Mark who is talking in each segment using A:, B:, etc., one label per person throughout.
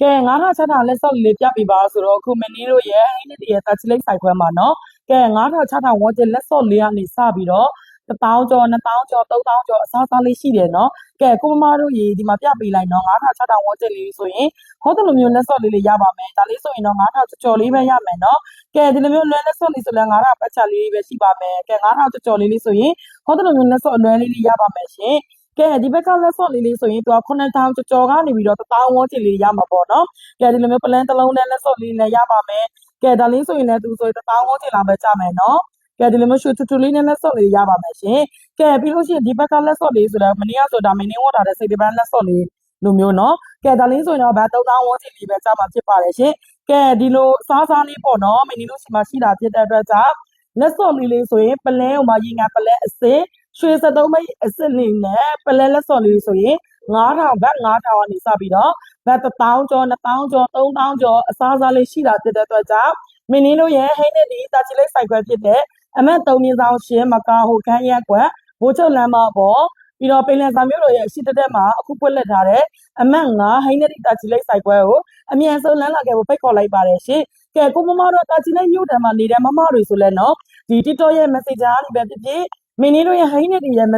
A: ကဲငါးထောင်6ထောင်လက်စောက်လေးပြပြပါဆိုတော့ခုမင်းတို့ရဲ့ဟိနေတရဲ့တာချီလိတ်ဆိုင်ခွဲမှာနော်ကဲ9ထောင်6ထောင်ဝန်းကျင်လက်စောက်လေးကနေစပြီးတော့1000ကျော်2000ကျော်3000ကျော်အစားအစာလေးရှိတယ်နော်ကဲကိုမမတို့ရေဒီမှာပြပေးလိုက်နော်9ထောင်6ထောင်ဝန်းကျင်လေးဆိုရင်ဟောတယ်လိုမျိုးလက်စောက်လေးရပါမယ်ဒါလေးဆိုရင်တော့9ထောင်ကျော်လေးပဲရမယ်နော်ကဲဒီလိုမျိုးလွယ်လက်စောက်လေးဆိုလဲ9ထောင်ပတ်ချလေးပဲရှိပါမယ်ကဲ9ထောင်ကျော်လေးဆိုရင်ဟောတယ်လိုမျိုးလက်စောက်အလွယ်လေးရပါမယ်ရှင်ကဲဒီဘက်ကလက်စော့လေးဆိုရင်သူက9000ကျော်ကနေပြီးတော့1000ဝန်းကျင်လေးရမှာပေါ့နော်ကဲဒီလိုမျိုးပလန်တစ်လုံးနဲ့လက်စော့လေးလည်းရပါမယ်ကဲဒါလေးဆိုရင်လည်းသူဆိုရင်1000ဝန်းကျင်လောက်ပဲကျမယ်နော်ကဲဒီလိုမျိုးရွှေထူထူလေးနဲ့လက်စော့လေးရပါမယ်ရှင်ကဲပြီးလို့ရှိရင်ဒီဘက်ကလက်စော့လေးဆိုတော့မနေ့ကဆိုတာမင်းဝတ်ထားတဲ့စိတ်တပန်းလက်စော့လေးလိုမျိုးနော်ကဲဒါလေးဆိုရင်တော့ဗတ်3000ဝန်းကျင်လေးပဲကျမှာဖြစ်ပါတယ်ရှင်ကဲဒီလိုစားစားလေးပေါ့နော်မင်းတို့ရှိမှရှိတာဖြစ်တဲ့အတွက်ကြောင့်လက်စော့လေးဆိုရင်ပလန်ဟိုမှာရေငါပလန်အစစ်ရွှေ73မိတ်အစစ်လေးနဲ့ပလဲလက်စော်လေးဆိုရင်9000ဘတ်9000ကနေစပြီးတော့ဘတ်1000ကျော်2000ကျော်3000ကျော်အစားအစာလေးရှိတာဖြစ်တဲ့အတွက်ကြောင့်မင်းတို့ရဲ့ဟိနေဒီတာချီလေးစိုက်ခွဲဖြစ်တဲ့အမတ်3မြင်းဆောင်ရှင်းမကာဟိုခန်းရက်ကွက်ဘိုးချုပ်လမ်းမပေါ်ပြီးတော့ပင်လယ်စာမျိုးတို့ရဲ့အရှိတက်မှာအခုပွက်လက်ထားတဲ့အမတ်9ဟိနေဒီတာချီလေးစိုက်ခွဲကိုအမြန်ဆုံးလမ်းလာခဲ့ဖို့ဖိတ်ခေါ်လိုက်ပါတယ်ရှင်ကဲကိုမမတို့တာချီလေးမြို့တန်းမှာနေတဲ့မမတွေဆိုလဲနော်ဒီ TikTok ရဲ့ Messenger ကနေပဲဖြစ်ဖြစ်မင်းတို့ရဲ့ဟိနေဒီရဲ့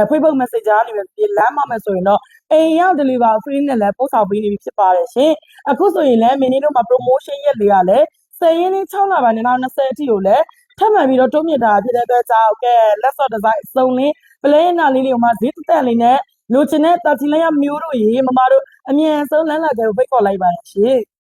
A: Facebook Messenger ကနေပဲလမ်းမမယ်ဆိုရင်တော့အိမ်ရောက် deliver free နဲ့လည်းပို့ဆောင်ပေးနေပြီဖြစ်ပါတယ်ရှင်အခုဆိုရင်လည်းမင်းတို့မှာ promotion ရက်လေးကလည်း10ရက်နေ့6လပိုင်း2020အထိကိုလည်းထပ်မံပြီးတော့တိုးမြင့်တာဖြစ်တဲ့အတွက်ကြောင့်ကဲလက်စော့ဒီဇိုင်းအစုံလေးပလဲနာလေးတွေကိုမှဈေးတက်လေးနဲ့လိုချင်တဲ့တာချီလန်ရမျိုးတို့ရေမမတို့အမြန်ဆုံးလမ်းလာကြကိုဖိတ်ခေါ်လိုက်ပါတယ်ရှင်